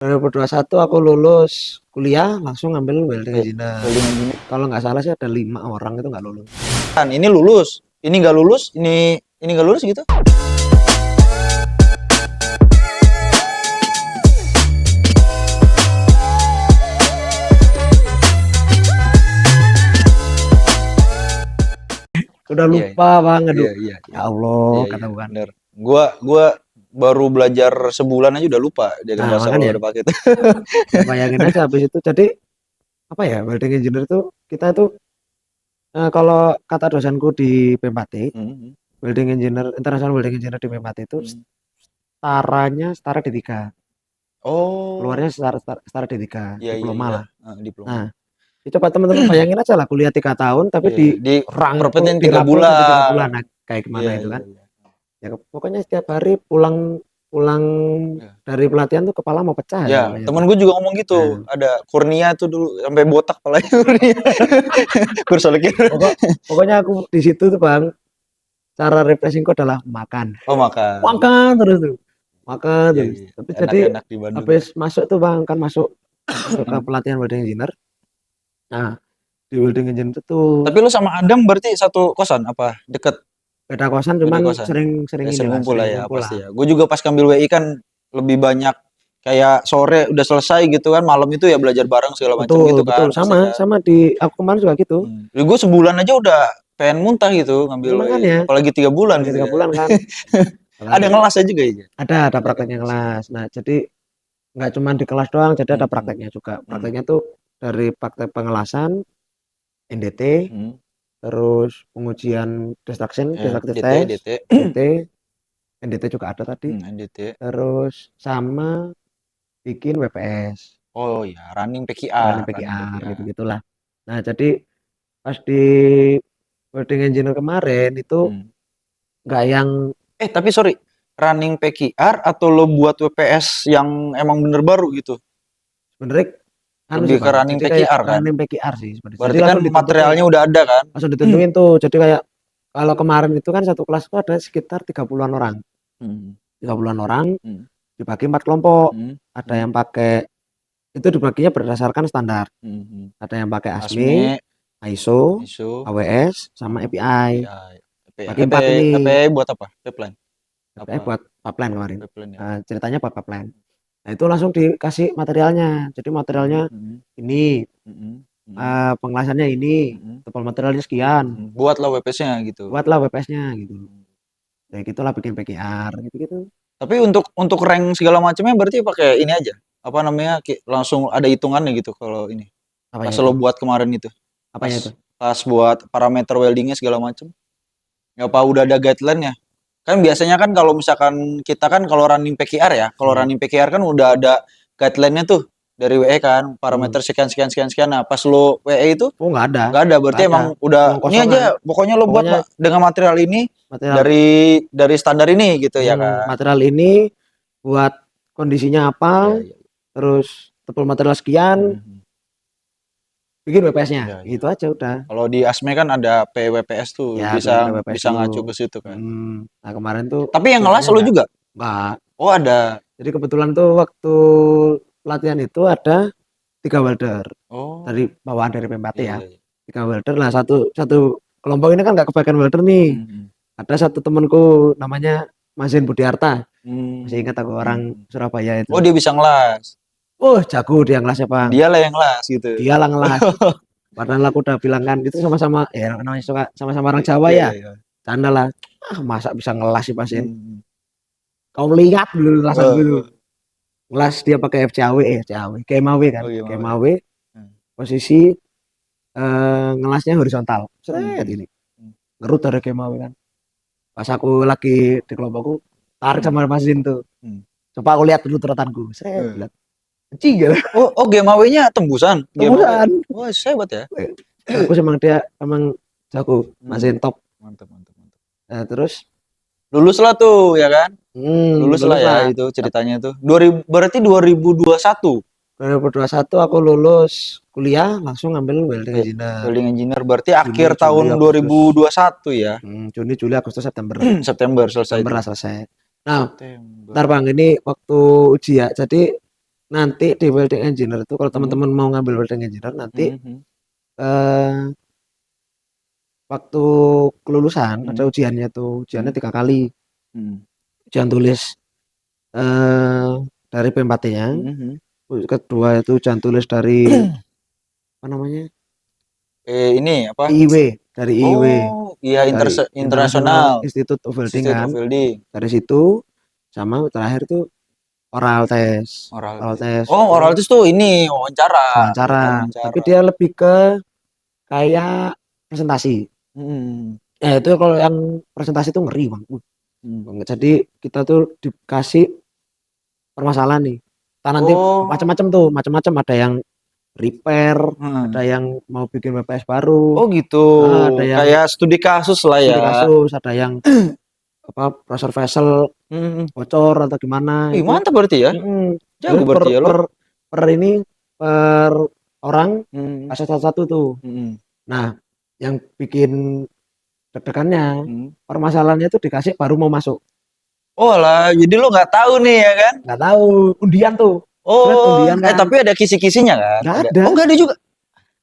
2021 aku lulus kuliah langsung ngambil welding engineer. Welding engineer. Kalau nggak salah sih ada 5 orang itu nggak lulus. Kan ini lulus, ini nggak lulus, ini nggak lulus gitu. Udah lupa banget. Iya. Ya Allah, Iya, kata bukan. bener. Gua baru belajar sebulan aja udah lupa dia Nah, bahasa makanya. kalau udah pakai itu. Ya, bayangin aja habis itu. Jadi apa ya, welding engineer itu kita itu kalau kata dosenku di PMT, Hmm. welding engineer international welding engineer di PMT itu setara D3. Oh, Keluarnya setara D3, iya. diploma lah. Diploma. Nah, itu coba teman-teman bayangin aja lah kuliah 3 tahun tapi Iya, di perpetin 3 dirangkul sampai 3 bulan. bulan. Nah, kayak gimana Iya. itu kan. Ya pokoknya setiap hari pulang Iya. dari pelatihan tuh kepala mau pecah ya Ya, pokoknya temen tuh. gue juga ngomong gitu. Nah, Ada Kurnia tuh dulu sampai botak palanya Kurnia. Kursolekin. pokoknya aku di situ tuh Bang, cara refreshingku adalah makan. Oh, makan. Makan terus tuh. Makan Iya. terus. Tapi jadi Enak-enak di Bandung. habis masuk tuh Bang, kan masuk ke pelatihan welding engineer. Nah, di welding engineer itu tuh Tapi lu sama Adam berarti satu kosan apa? Deket? beda kosan Beda cuman kosan. sering Ya, ini sering lah, ngumpul lah sering ya ngumpul pasti lah. ya. Gue juga pas ngambil WI kan lebih banyak kayak sore udah selesai gitu kan, malam itu ya belajar bareng segala macam gitu Betul, kan pasti kan. sama di aku kemarin juga gitu. Ya, gue sebulan aja udah pengen muntah gitu ngambil WI. Makanya Apalagi 3 bulan lagi gitu 3 ya. bulan kan. Ada ngelasnya juga ya. Ada prakteknya kelas. Nah, jadi nggak cuma di kelas doang, jadi ada prakteknya juga. Prakteknya tuh dari praktek pengelasan, NDT, terus pengujian destruction, destructive test, DT, NDT juga ada tadi. NDT. Terus sama bikin WPS. Oh ya, running PKR. Running PKR gitu-gitulah. Nah, jadi pas di welding engineer kemarin itu nggak yang tapi sorry, running PKR atau lo buat WPS yang emang bener baru gitu? sebenarnya Lebih ke running PKR kan? running PKR sih sebenarnya. Berarti Jadi kan langsung ditentuin, materialnya udah ada kan? langsung ditentuin tuh. Jadi kayak kalau kemarin itu kan satu kelas itu ada sekitar 30-an orang. 30-an orang dibagi 4 kelompok. Ada yang pakai itu dibaginya berdasarkan standar. Ada yang pakai ASME, ISO, AWS, sama API. Bagi 4 ini. API buat apa? Pipeline. API buat pipeline kemarin. Pipeline, ya. Nah, ceritanya buat pipeline. Nah, itu langsung dikasih materialnya. Jadi materialnya ini, pengelasannya ini, tebal materialnya sekian. Buatlah WPS-nya gitu. Buatlah WPS-nya gitu. Ya gitulah bikin PKR gitu-gitu. Tapi untuk rank segala macamnya berarti pakai ini aja. Apa namanya? Langsung ada hitungannya gitu kalau ini. Pas lo buat kemarin itu. Apanya itu? Pas buat parameter weldingnya segala macam. Ya apa udah ada guideline-nya? Kan biasanya kan kalau misalkan kita kan kalau running PKR ya, kalau running PKR kan udah ada guideline-nya tuh dari WE kan, parameter sekian. Nah, pas lo WE itu nggak ada. Nggak ada, berarti emang udah ini aja, pokoknya lo buat dengan material ini dari standar ini gitu ya kan. Material ini buat kondisinya apa, terus tebal material sekian, bikin WPS-nya, gitu aja udah. Kalau di ASME kan ada PWPS tuh, Ya, bisa ngacu ke situ kan. Nah kemarin tuh. Tapi yang ngelas lo juga? Enggak. Oh ada. Jadi kebetulan tuh waktu pelatihan itu ada 3 welder. Dari bawaan dari PMT ya. 3 welder lah, satu kelompok ini kan nggak kebagian welder nih. Ada satu temanku namanya Masin Budiarta. Masih ingat aku, orang Surabaya itu. Oh dia bisa ngelas. Jago dia ngelasnya Bang. Dia lah yang ngelas gitu. Dia lah ngelas. Padahal aku udah bilang kan itu sama-sama ya namanya suka sama-sama orang Jawa ya. Canda lah. Masa bisa ngelas sih Masin. Kau lihat dulu ngelasan dulu. Ngelas dia pakai FCAW, KMAW kan. KMAW. Posisi ngelasnya horizontal. Seret ini. Ngerut dari KMAW kan. Pas aku lagi di kelompokku tarik sama Masin tuh. Coba aku lihat dulu turutanku. Seret lihat. Ciga. Oh GMAW-nya tembusan. Wah, hebat ya. Aku emang jago, Masin top. Mantap. Nah, terus lulus lah tuh ya kan? Lulus lah ya itu ceritanya tuh. Berarti 2021. 2021 aku lulus kuliah langsung ngambil welding engineer. Welding engineer berarti akhir tahun 2021 ya. Juni, Juli, Agustus, September. September selesai. Nah, bentar Bang, ini waktu ujian. Jadi nanti di welding engineer itu kalau teman-teman mau ngambil welding engineer nanti eh, waktu kelulusan ada ujiannya tuh, ujiannya 3 kali. Ujian tulis eh dari PMPT-nya, kedua itu ujian tulis dari apa namanya? Ini apa? IIW, dari IIW, Oh, iya dari internasional International Institute of Welding Institute kan. of Welding. Dari situ sama terakhir tuh oral test. Oral Oral test. test Oh, itu oral test tuh ini wawancara. wawancara, tapi Wawancara. dia lebih ke kayak presentasi. Hmm. Itu kalau yang presentasi tuh ngeri bang. Banget. Jadi kita tuh dikasih permasalahan nih. Kita nanti Oh. macam-macam tuh, macam-macam ada yang repair, ada yang mau bikin WPS baru, Oh gitu. ada yang Kayak studi kasus lah ya. studi kasus, ada yang apa pressure vessel bocor atau gimana Wih, itu. mantap berarti ya. Jago Jadi per, berarti ya lo. per ini per orang kasus satu tuh. Nah, yang bikin deg-degannya permasalahannya itu dikasih baru mau masuk. Oh lah, jadi lo nggak tahu nih ya kan? Nggak tahu undian tuh. Seret Oh, undian kan. tapi ada kisi-kisinya kan? Nggak Ada. ada. Oh, nggak ada juga.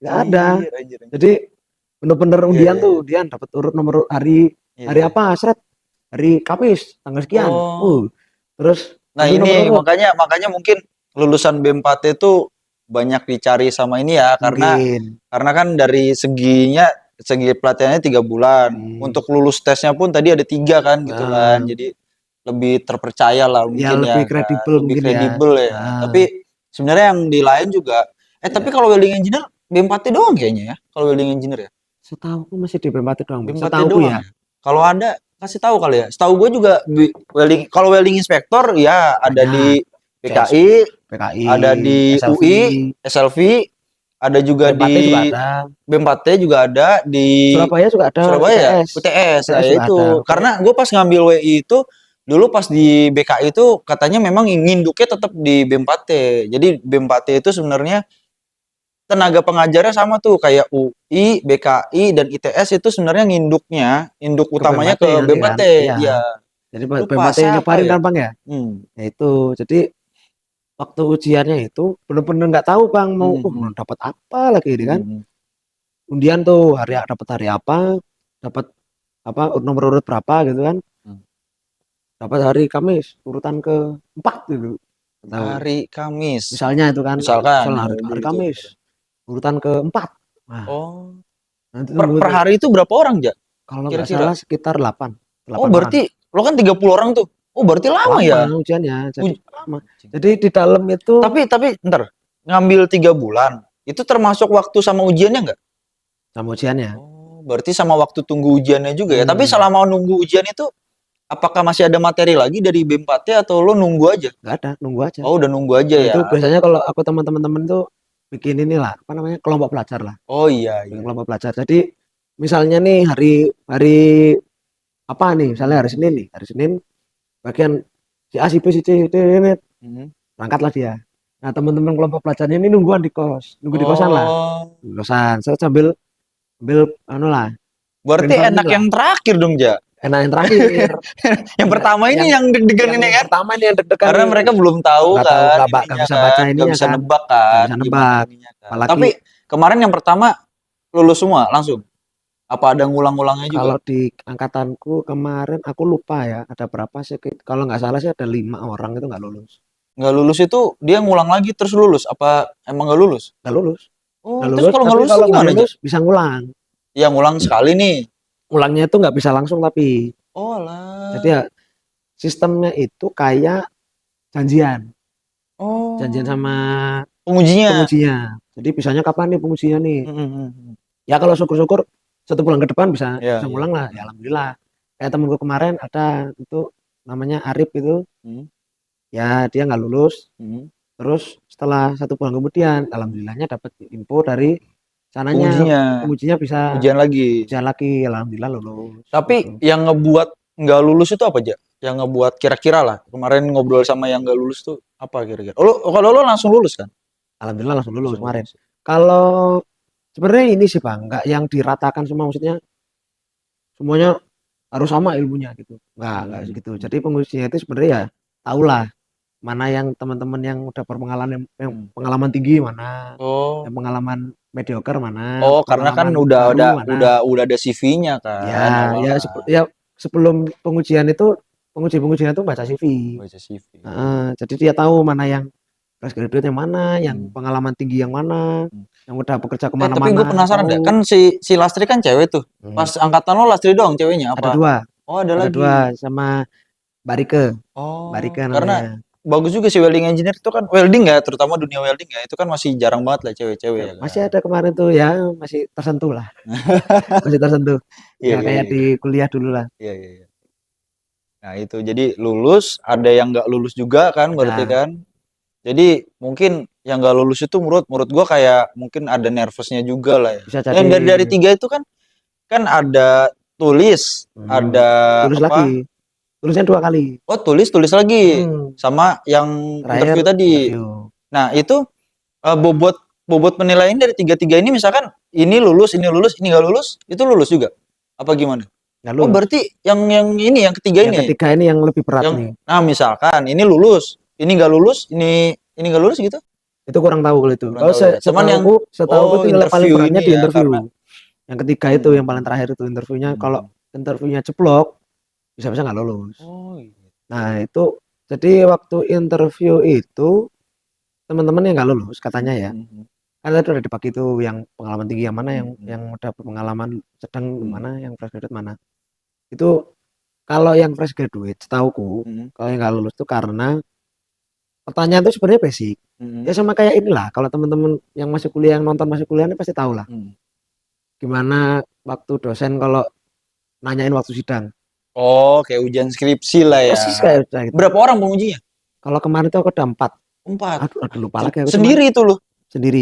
Nggak ada. Anjir. Jadi bener-bener Iya, undian iya, tuh, iya. undian dapat urut nomor hari Iya, hari iya. apa? Seret hari Kamis tanggal sekian. Oh. Terus Nah ambil nomor ini urut. makanya mungkin lulusan B4T itu banyak dicari sama ini ya Mungkin. karena kan dari segi pelatihannya 3 bulan. Untuk lulus tesnya pun tadi ada 3 kan gitu kan. Jadi lebih terpercaya lah Ya mungkin lebih ya kan, kredibel lebih mungkin ya. kredibel ya. Tapi sebenarnya yang di lain juga. Tapi kalau welding engineer B4T doang kayaknya ya. Kalau welding engineer ya. Setahuku masih di B4 doang. Bang. B4T Setahuku doang ya. ya. Kalau ada kasih tahu kali ya. Setahu gue juga kalau welding inspector ya ada di PKI, PKI, ada di SLV, UI, SLV, ada juga B4T juga di ada. B4T juga ada di Surabaya juga ada Surabaya ya, UTS. UTS. Nah juga itu ada. karena gue pas ngambil WI itu dulu pas di BKI itu katanya memang nginduknya tetap di B4T. Jadi B4T itu sebenarnya tenaga pengajarnya sama tuh kayak UI, BKI dan ITS itu sebenarnya induk utamanya ke nanti B4T. kan. Iya. Iya. Jadi Lupa B4T siapa nyobarin ya? kan Bang ya? Ya itu. Jadi waktu ujiannya itu bener-bener nggak tahu Bang mau dapat apa lagi ini kan. Undian tuh dapat hari apa, dapat apa nomor urut berapa gitu kan. Dapat hari Kamis urutan ke-4 gitu. Tahu. Hari Kamis. Misalnya itu kan, Misalkan hari Kamis urutan ke-4. Nah, oh. nanti Per hari itu berapa orang, Ja? kalau nggak Kira-kira? salah sekitar 8. Oh, 8 orang. berarti lo kan 30 orang tuh. Oh, berarti lama ya? Ujiannya. Jadi lama. Jadi di dalam itu Tapi ntar ngambil 3 bulan. Itu termasuk waktu sama ujiannya nggak? sama ujiannya. Oh, berarti sama waktu tunggu ujiannya juga ya. Tapi selama nunggu ujian itu apakah masih ada materi lagi dari B4T atau lo nunggu aja? Nggak ada, nunggu aja. Oh, udah nunggu aja ya. Itu biasanya kalau aku teman-teman tuh bikin inilah, apa namanya, kelompok pelajar lah. Oh iya. Kelompok pelajar. Jadi misalnya nih hari apa nih? Misalnya hari Senin nih. Hari Senin bagian si A, si B, si C, ini berangkatlah dia. Nah, teman-teman kelompok pelajarnya ini nungguan di kos. Nunggu di kosan lah. Di kosan. Saya sambil anu lah. Berarti enak yang terakhir dong, Ja. Enak yang terakhir. Yang pertama ini yang deg-degan ini kan? Pertama ini yang deg-degan. Karena mereka belum tahu kan, nggak bisa baca ininya nggak bisa kan. nebak kan, Nggak bisa nebak. Kan. Tapi kemarin yang pertama lulus semua langsung. Apa ada ngulang-ngulangnya juga? Kalau di angkatanku kemarin aku lupa ya ada berapa sih. Kalau nggak salah sih ada 5 orang itu nggak lulus. Nggak lulus itu dia ngulang lagi terus lulus? Apa emang nggak lulus? Nggak lulus. Oh, Nggak terus lulus. kalau nggak lulus Kalau gimana nggak lulus bisa ngulang. Ya ngulang sekali nih. Ulangnya itu nggak bisa langsung tapi. Oh lah. Jadi ya sistemnya itu kayak janjian. Oh. Janjian sama pengujinya. Jadi bisanya kapan nih pengujinya nih? Ya kalau syukur-syukur 1 bulan ke depan bisa ngulang lah. Ya alhamdulillah. Kayak temenku kemarin ada itu namanya Arif itu. Ya dia nggak lulus. Terus setelah 1 bulan kemudian alhamdulillahnya dapat info dari sananya pengujinya bisa ujian lagi. Alhamdulillah lulus. Tapi yang ngebuat nggak lulus itu apa aja? Yang ngebuat kira-kira lah kemarin ngobrol sama yang nggak lulus tuh apa kira-kira? Kalau lo langsung lulus kan? Alhamdulillah langsung lulus kemarin. Kalau sebenarnya ini sih Bang, nggak yang diratakan semua, maksudnya semuanya harus sama ilmunya gitu. Nggak gitu. Jadi pengujinya itu sebenarnya ya tahulah mana yang teman-teman yang udah berpengalaman yang Hmm. pengalaman tinggi mana, Oh. yang pengalaman mediocre mana, Oh, karena kan pengalaman udah baru mana. ada CV-nya kan Ya, awalnya. ya sebelum pengujian itu pengujian itu baca CV. Baca CV. Jadi dia tahu mana yang fresh graduate yang mana, yang Hmm. pengalaman tinggi yang mana, Hmm. yang udah bekerja Tapi gue kemana-mana. penasaran deh, Tahu. kan si Lastri kan cewek tuh. Hmm. Pas angkatan lo Lastri doang ceweknya Ada apa? dua, Oh, ada ada lagi. dua sama Barike, Oh, Barike karena namanya. bagus juga sih welding engineer itu kan welding ya, terutama dunia welding ya, itu kan masih jarang banget lah cewek-cewek ya Masih kan. ada kemarin tuh ya, masih tersentuh lah, masih tersentuh. Iya, Nggak iya, kayak iya. di kuliah dulu lah. Iya, iya, iya. Nah, itu jadi lulus, ada yang nggak lulus juga kan berarti Ada. kan. Jadi mungkin yang nggak lulus itu menurut gua kayak mungkin ada nervousnya juga lah ya. Bisa Dan jadi dari tiga itu kan ada tulis, ada tulis apa? lagi, tulisnya 2 kali. Oh, tulis lagi sama yang Terakhir interview tadi. interview. Nah, itu bobot penilaian dari tiga-tiga ini misalkan ini lulus, ini nggak lulus, itu lulus juga. Apa gimana? Nggak Oh, lulus. berarti yang ketiga Yang ini. ketiga ini yang lebih berat Yang nih. nah, misalkan ini lulus, ini nggak lulus, ini nggak lulus gitu. Itu kurang tahu kalau itu. Kurang Kalau tahu ya. Cuman yang setahuku itu nilai paling interview beratnya ini di ya interview. karena Yang ketiga itu yang paling terakhir itu interviewnya. Kalau interviewnya jeblok, bisa-bisa nggak lulus. Oh, gitu. Nah itu jadi waktu interview itu teman-teman yang nggak lulus katanya ya. Kan itu udah dibagi tuh yang pengalaman tinggi yang mana, yang udah berpengalaman sedang mana, yang fresh graduate mana. Itu kalau yang fresh graduate, setauku, kalau yang nggak lulus tuh karena pertanyaan itu sebenarnya basic. Ya sama kayak inilah. Kalau teman-teman yang masih kuliah, yang nonton masih kuliah ini pasti tahu lah. Gimana waktu dosen kalau nanyain waktu sidang. Oh, kayak ujian skripsi lah ya. Persis kayak gitu. Berapa orang pengujinya? Kalau kemarin tuh aku ada 4. 4. Aduh lupa lagi aku Sendiri itu loh. Sendiri.